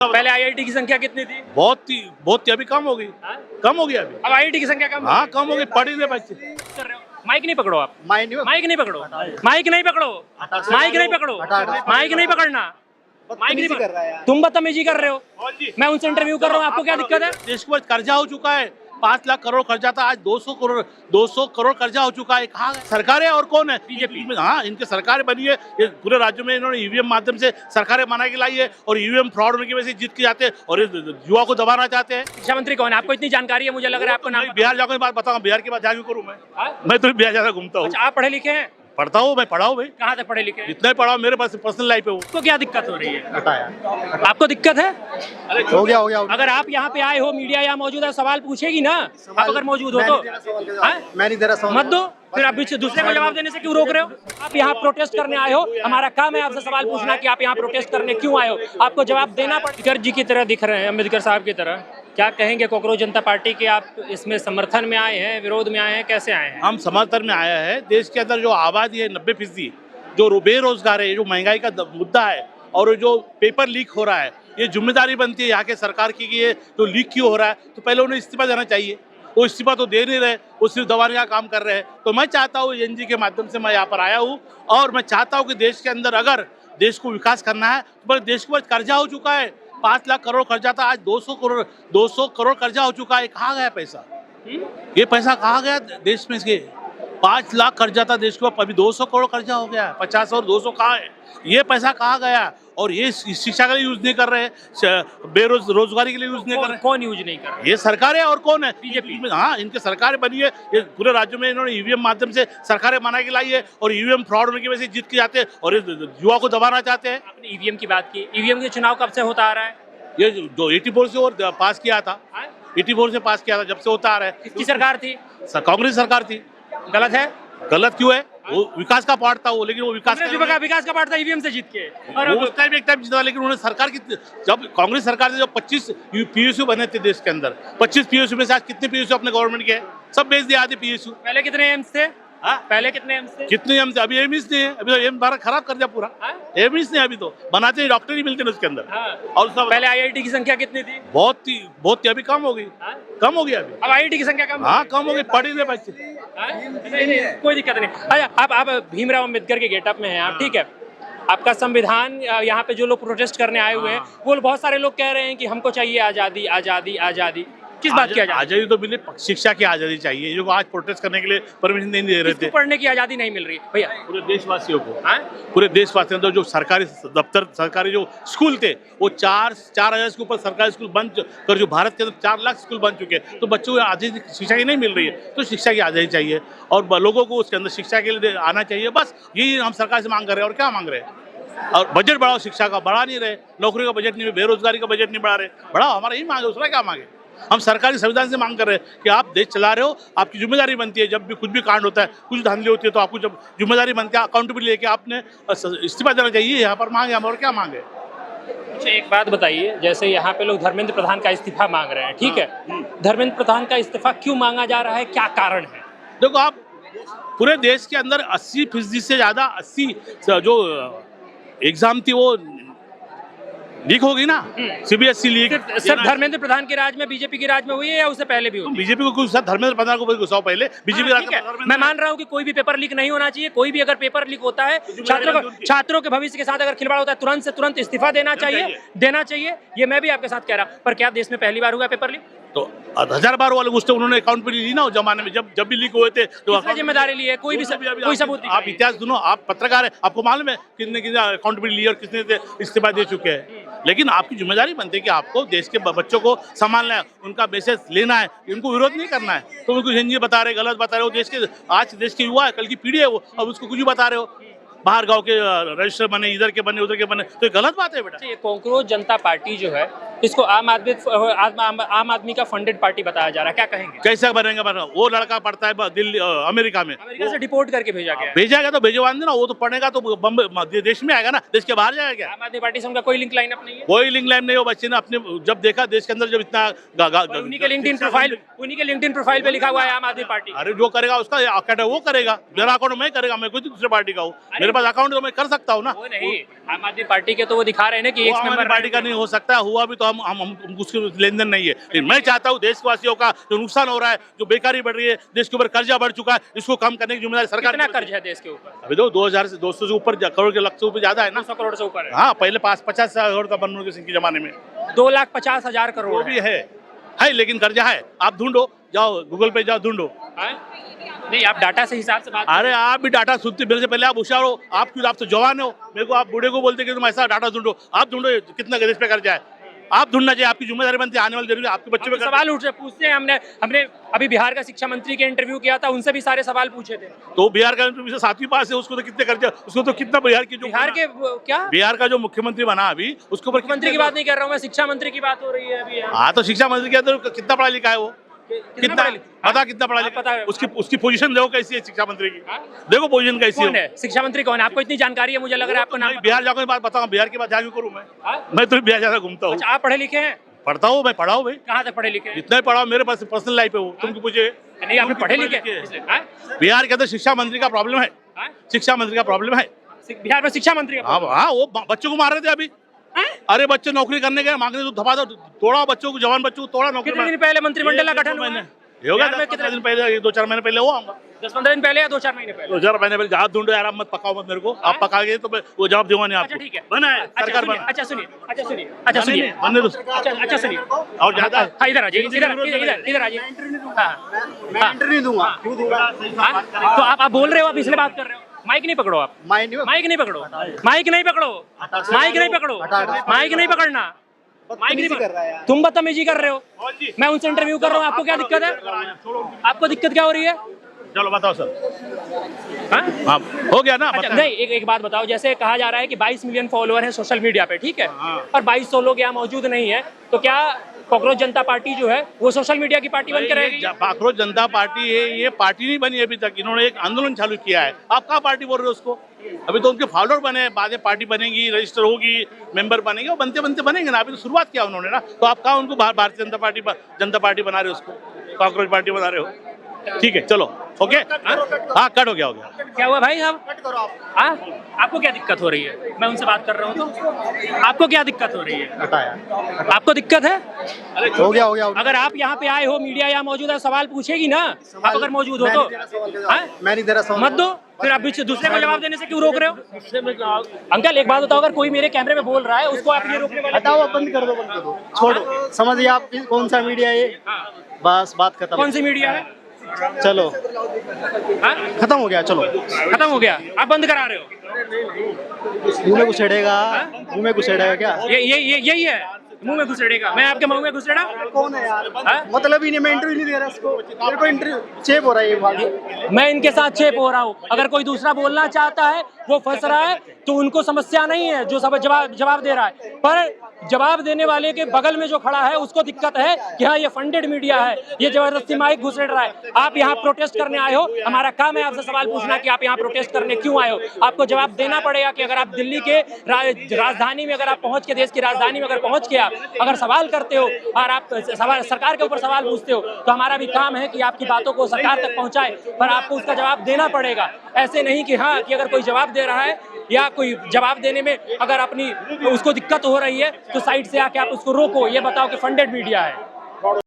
पहले आईआईटी की संख्या कितनी थी? बहुत थी, अभी कम हो गई। कम हो गया अभी। अब आईआईटी की संख्या कम? हाँ, कम हो गई, पढ़ ही रहे बच्चे। कर रहे हो? माइक नहीं पकड़ो आप, माइक नहीं माइक नहीं पकड़ो, माइक नहीं पकड़ो, माइक नहीं पकड़ो, माइक नहीं पकड़ना, माइक नहीं कर रहा है यार। तुम बदतमीजी कर रहे हो, मैं उनसे इंटरव्यू कर रहा हूँ, आपको क्या दिक्कत है? देश के पास कर्जा हो चुका है, 5 लाख करोड़ कर्जा था, आज 200 करोड़ कर्जा हो चुका है। कहाँ सरकार है और कौन है? बीजेपी। हाँ, इनके सरकार बनी है, ये पूरे राज्य में इन्होंने ईवीएम माध्यम से सरकारें बना के लाई है और ईवीएम फ्रॉड होने की वजह से जीत के जाते हैं और युवा को दबाना चाहते हैं। शिक्षा मंत्री कौन है? आपको इतनी जानकारी है, मुझे लग रहा है आपको नाम मैं बिहार जाकर बात बताऊंगा, बिहार की बात जाके करूँ हाँ? मैं तो बिहार ज्यादा घूमता हूँ, अच्छा, आप पढ़े लिखे हैं? पढ़ता हूँ, मैं पढ़ा हूँ भाई, कहाँ तक पढ़े लिखे हैं? जितना ही पढ़ा हूँ मेरे पास पर्सनल लाइफ है वो। आपको क्या दिक्कत हो रही है? हटाया आपको दिक्कत है? हो गया अगर आप यहाँ पे आए हो, मीडिया यहाँ मौजूद है, सवाल पूछेगी ना, आप अगर मौजूद हो तो हाँ? मैं नहीं दे रहा सवाल। मत दो, फिर आप बीच दूसरे को जवाब देने से क्यों रोक रहे हो? आप यहाँ प्रोटेस्ट करने आए हो, हमारा काम है आपसे सवाल पूछना कि आप यहाँ प्रोटेस्ट करने क्यों आए हो, आपको जवाब देना पड़ेगा। अम्बेडकर जी की तरह दिख रहे हैं, अम्बेडकर साहब की तरह। क्या कहेंगे कॉकरोच जनता पार्टी के? आप इसमें समर्थन में आए हैं, विरोध में आए हैं, कैसे आए हैं? हम समर्थन में आया है। देश के अंदर जो आबादी है 90%, जो बेरोजगार है, जो महंगाई का मुद्दा है और जो पेपर लीक हो रहा है, ये जिम्मेदारी बनती है यहाँ के सरकार की कि ये जो लीक क्यों हो रहा है, तो पहले उन्हें इस्तीफा देना चाहिए। वो इस्तीफा तो दे नहीं रहे, वो सिर्फ दबाने का काम कर रहे हैं। तो मैं चाहता हूँ एनजी के माध्यम से मैं यहाँ पर आया हूँ और मैं चाहता हूँ कि देश के अंदर अगर देश को विकास करना है तो देश के पास कर्जा हो चुका है, 5 लाख करोड़ कर्जा था, आज 200 करोड़ कर्जा हो चुका है। कहाँ गया पैसा? ये पैसा कहाँ गया देश में से? 5 लाख कर्जा था देश को, अभी 200 करोड़ कर्जा हो गया है। 50 और 200 कहाँ है? ये पैसा कहाँ गया? और ये शिक्षा के लिए यूज नहीं कर रहे, बेरोजगारी के लिए यूज नहीं कर रहे। कौन यूज नहीं कर रहा? ये सरकार है और कौन है? बीजेपी। हाँ, इनके सरकार बनी है, ये पूरे राज्य में इन्होंने ईवीएम माध्यम से सरकारें बना के लाई है और ईवीएम फ्रॉड होने की वजह से जीत के जाते हैं और युवा को दबाना चाहते हैं। आपने ईवीएम की बात की, ईवीएम के चुनाव कब से होता आ रहा है? ये जो 84 से और पास किया था, 84 से पास किया था, जब से होता आ रहा है। किसकी सरकार थी? कांग्रेस सरकार थी। गलत है? गलत क्यों है? वो विकास का पार्ट था वो, लेकिन वो विकास का पार्ट था, ईवीएम से जीत के। और वो उस टाइम एक टाइम जीता, लेकिन उन्होंने सरकार की, जब कांग्रेस सरकार ने जब 25 पीएसयू बने थे देश के अंदर, 25 पीएसयू में से आज कितने पीएसयू अपने गवर्नमेंट के हैं? सब बेच दिए आधे पीएसयू। पहले कितने एम्स थे? हाँ? पहले कितने एम्स थे? कितने एम्स? अभी एम्स नहीं है, अभी तो एम्स भारत खराब कर दिया पूरा। एम्स नहीं, अभी तो बनाते ही डॉक्टर ही मिलते हैं उसके अंदर। हाँ। और सब पहले आईआईटी की संख्या कितनी थी? बहुत थी, अभी कम हो गई। कम हो गया अभी। अब आईआईटी की संख्या कम? हाँ, कम हो गई, पढ़ ही रहे बच्चे। नहीं, कोई दिक्कत नहीं। अच्छा, आप भीमराव अम्बेडकर के गेटअप में हैं आप, ठीक है? आपका संविधान, यहाँ पे जो लोग प्रोटेस्ट करने आए हुए हैं, वो बहुत सारे लोग कह रहे हैं कि हमको चाहिए आजादी, आजादी, आजादी। किस बात की आजादी? आजादी तो मिले, शिक्षा की आजादी चाहिए। जो आज प्रोटेस्ट करने के लिए परमिशन नहीं दे रहे थे, पढ़ने की आजादी नहीं मिल रही भैया पूरे देशवासियों को। पूरे देशवासियों को जो सरकारी दफ्तर, सरकारी जो स्कूल थे, वो 4,000 के ऊपर सरकारी स्कूल बंद कर, जो भारत के अंदर 4 लाख स्कूल बन चुके हैं, तो बच्चों को आजादी शिक्षा की नहीं मिल रही है। तो शिक्षा की आजादी चाहिए और लोगों को उसके अंदर शिक्षा के लिए आना चाहिए। बस यही हम सरकार से मांग कर रहे हैं। और क्या मांग रहे हैं? और बजट बढ़ाओ, शिक्षा का बढ़ा नहीं रहे, नौकरी का बजट नहीं, बेरोजगारी का बजट नहीं बढ़ा रहे। बढ़ाओ, हमारा यही मांग है, दूसरा क्या मांगे? हम सरकारी संविधान से मांग कर रहे हैं कि आप देश चला रहे हो, आपकी जिम्मेदारी बनती है। जब भी कुछ भी कांड होता है, कुछ धांधली होती है, तो आपको जब जिम्मेदारी बनती है, अकाउंटेबिलिटी लेके आपने इस्तीफा देना चाहिए। यहाँ पर मांगे हम, और क्या मांगे? अच्छा, एक बात बताइए, जैसे यहाँ पे लोग धर्मेंद्र प्रधान का इस्तीफा मांग रहे हैं, ठीक है? धर्मेंद्र प्रधान का इस्तीफा क्यों मांगा जा रहा है, क्या कारण है? देखो, आप पूरे देश के अंदर 80% से ज्यादा 80 जो एग्जाम थी वो लीक हो गई ना। सीबीएसई लीक सिर्फ धर्मेंद्र प्रधान के राज में, बीजेपी के राज में हुई है या उससे पहले भी हुई? बीजेपी को कुछ धर्मेंद्र प्रधान को घुसाओ पहले, बीजेपी मैं मान रहा हूँ कि कोई भी पेपर लीक नहीं होना चाहिए। कोई भी अगर पेपर लीक होता है, छात्रों के भविष्य के साथ अगर खिलवाड़ होता है, तुरंत से तुरंत इस्तीफा देना चाहिए। ये मैं भी आपके साथ कह रहा हूँ। पर क्या देश में पहली बार हुआ पेपर लीक? तो 1000 बार वाले गुस्से उन्होंने अकाउंटेबिलिटी ली ना उस जमाने में, जब भी लीक हुए थे तो जिम्मेदारी ली है। कोई सबूत? आप इतिहास सुनो, आप पत्रकार है, आपको मालूम है कितने अकाउंटेबिलिटी ली और कितने इस्तीफा दे चुके हैं। लेकिन आपकी जिम्मेदारी बनती है कि आपको देश के बच्चों को संभालना है, उनका बेसिस लेना है, इनको विरोध नहीं करना है। तो उनको हिंदी बता रहे, गलत बता रहे हो। देश के आज देश के युवा है, कल की पीढ़ी है वो, अब उसको कुछ भी बता रहे हो। बाहर गांव के रजिस्टर बने, इधर के बने, उधर के बने, तो ये गलत बात है बेटा। ये कॉकरोच जनता पार्टी जो है, इसको आम आदमी का फंडेड पार्टी बताया जा रहा है, क्या कहेंगे? कैसे बनेगा? वो लड़का पढ़ता है दिल्ली अमेरिका में, अमेरिका से डिपोर्ट करके भेजा गया है। भेजा गया तो भेजवा देना, वो तो पढ़ेगा तो बम्बई देश में आएगा ना, देश के बाहर जाएगा क्या? आम आदमी पार्टी से उनका कोई लिंक लाइन अप नहीं है। कोई लिंक लाइन नहीं हो। बच्चे ने अपने जब देखा देश के अंदर जब इतना उन्हीं के लिंक्डइन प्रोफाइल पे लिखा हुआ है आम आदमी पार्टी। अरे जो करेगा उसका अकाउंट वो करेगा, मेरा अकाउंट मैं करेगा, मैं कोई दूसरे पार्टी का हूँ, मेरे पास अकाउंट तो मैं कर सकता हूँ ना। वो नहीं, आम आदमी पार्टी के तो वो दिखा रहे हैं ना कि वो एक आम आदमी मेंबर पार्टी का नहीं हो सकता, हुआ भी तो हम उसके लेन देन नहीं है। लेकिन मैं चाहता हूँ देशवासियों का जो नुकसान हो रहा है, जो बेकारी बढ़ रही है, देश के ऊपर कर्जा बढ़ चुका है, इसको कम करने की जिम्मेदारी सरकार। कितना कर्ज है देश के ऊपर? अभी तो 2000 से 200 से ऊपर करोड़ के लक्ष्य से ऊपर ज्यादा है ना। 200 करोड़ से ऊपर है। हाँ, पहले 50 करोड़ था मनमोहन सिंह के जमाने में। 2,50,000 करोड़ वो भी है लेकिन कर्जा है। आप ढूंढो, जाओ गूगल पे जाओ ढूंढो। है? नहीं, आप डाटा से हिसाब से बात। अरे आप भी डाटा सुनते मेरे से पहले, आप होशियार हो, आप तो जवान हो, मेरे को आप बूढ़े को बोलते कि तुम ऐसा डाटा ढूंढो। आप ढूंढो कितना देश पे कर्जा है, आप ढूंढना चाहिए, आपकी जिम्मेदारी बनती है। आने वाले दिन में आपके बच्चे पे सवाल पूछते हैं। हमने अभी बिहार का शिक्षा मंत्री के इंटरव्यू किया था, उनसे भी सारे सवाल पूछे थे। तो बिहार का 7वीं पास है, उसको तो कितने कर्जा, उसको तो कितना बिहार की जो बिहार का जो मुख्यमंत्री बना अभी, उसके ऊपर मुख्यमंत्री की बात नहीं कर रहा हूँ मैं, शिक्षा मंत्री की बात हो रही है अभी। हाँ, तो शिक्षा मंत्री के अंदर कितना पढ़ा लिखा है वो, कितना पता कितना पढ़ा लिखा है, उसकी पोजीशन देखो कैसी है शिक्षा मंत्री की, देखो पोजीशन कैसी है। शिक्षा मंत्री कौन है? आपको इतनी जानकारी है, मुझे लग रहा है आपको नाम। बिहार जाकर बात बताऊँ, बिहार की बात जाके करूँ मैं तो बिहार ज्यादा घूमता हूँ। आप पढ़े लिखे हैं? पढ़ता हूँ, मैं पढ़ा हूँ भाई। कहाँ तक पढ़े लिखे? जितना ही पढ़ा मेरे पास पर्सनल लाइफ है वो, तुमको पूछे नहीं, आपने पढ़े लिखे? बिहार के अंदर शिक्षा मंत्री का प्रॉब्लम है, शिक्षा मंत्री का प्रॉब्लम है बिहार में शिक्षा मंत्री। हाँ, वो बच्चों को मार रहे थे अभी। अरे बच्चे नौकरी करने गए, मांगने तो धपा दो, तोड़ा बच्चों को, जवान बच्चों को तोड़ा नौकरी। कितने दिन पहले मंत्रिमंडल का गठन हुआ है? होगा कितने दिन पहले, 2-4 महीने पहले हुआ होगा। 10-15 दिन पहले या 2-4 महीने पहले? 2-4 महीने पहले। जहाँ ढूंढो यार, आप मत पकाओ मत मेरे को, आप पकाओगे तो मैं वो जवाब दूंगा नहीं आपको। ठीक है, बना है सरकार बना। अच्छा सुनिए अच्छा सुनिए। और ज्यादा इधर आ जाइए, इधर आ जाइए। मैं इंटरव्यू दूंगा, क्यों दूंगा? तो आप बोल रहे हो, आप इसलिए बात कर रहे हो। माइक नहीं पकड़ो आप, माइक नहीं पकड़ो, माइक नहीं पकड़ना, माइक नहीं कर रहा है। तुम बदतमीजी कर रहे हो, मैं उनसे इंटरव्यू कर रहा हूँ, आपको क्या दिक्कत है? आपको दिक्कत क्या हो रही है? चलो बताओ सर। हाँ, हो गया ना। अच्छा, नहीं, एक बात बताओ, जैसे कहा जा रहा है कि 22 मिलियन फॉलोअर हैं सोशल मीडिया पे, ठीक है, और 2200 लोग यहाँ मौजूद नहीं है, तो क्या कांग्रेस जनता पार्टी जो है वो सोशल मीडिया की पार्टी बन के रहेगी? कांग्रेस जनता पार्टी है, ये पार्टी नहीं बनी अभी तक, इन्होंने एक आंदोलन चालू किया है। आप कहाँ पार्टी बोल रहे हो उसको? अभी तो उनके फॉलोअर बने, बाद में पार्टी बनेगी, रजिस्टर होगी, मेंबर बनेंगे, वो बनते बनते बनेंगे ना। अभी तो शुरुआत किया उन्होंने ना, तो आप कहाँ उनको भारतीय जनता पार्टी बना रहे हो, उसको कांग्रेस पार्टी बना रहे हो? ठीक है, चलो ओके। हाँ, कट हो गया। क्या हुआ भाई साहब? आपको क्या दिक्कत हो रही है? मैं उनसे बात कर रहा हूँ, तो आपको क्या दिक्कत हो रही है? आपको दिक्कत है? हो गया। अगर आप यहाँ पे आए हो, मीडिया यहाँ मौजूद है, सवाल पूछेगी ना। आप अगर मौजूद हो तो मैं नहीं दे रहा सवाल, मत दो, फिर आप दूसरे को जवाब देने से क्यों रोक रहे हो? अंकल एक बात बताओ, अगर कोई मेरे कैमरे में बोल रहा है, उसको आप ये रोकने वाले? हटाओ, बंद कर दो, छोड़ो। समझिए आप कौन सा मीडिया है ये, बस बात खत्म। कौन सी मीडिया है? चलो खत्म हो गया, चलो खत्म हो गया, आप बंद करा रहे हो। मुंह में घुसेड़ेगा क्या? यही है, मुंह में घुसेड़ेगा। मैं आपके मुंह में घुसेड़ा? कौन है यार? मतलब ही नहीं, मैं इंटरव्यू नहीं दे रहा इसको, मेरे को इंटरव्यू चेप हो रहा है ये। मैं इनके साथ चेप हो रहा हूँ। अगर कोई दूसरा बोलना चाहता है, वो फंस रहा है, तो उनको समस्या नहीं है जो सब जवाब दे रहा है, पर जवाब देने वाले के बगल में जो खड़ा है उसको दिक्कत है कि हाँ, ये फंडेड मीडिया है, ये जबरदस्ती माइक घुसेड़ रहा है। आप यहाँ प्रोटेस्ट करने आए हो, हमारा काम है आपसे सवाल पूछना कि आप यहाँ प्रोटेस्ट करने क्यों आए हो। आपको जवाब देना पड़ेगा कि अगर आप दिल्ली के राजधानी में अगर आप पहुंच के, देश की राजधानी में अगर पहुंच के आप अगर सवाल करते हो और आप सरकार के ऊपर सवाल पूछते हो, तो हमारा भी काम है कि आपकी बातों को सरकार तक पहुंचाए, पर आपको उसका जवाब देना पड़ेगा। ऐसे नहीं कि हाँ, कि अगर कोई जवाब दे रहा है या कोई जवाब देने में अगर अपनी उसको दिक्कत हो रही है, तो साइड से आके आप उसको रोको, ये बताओ कि फंडेड मीडिया है।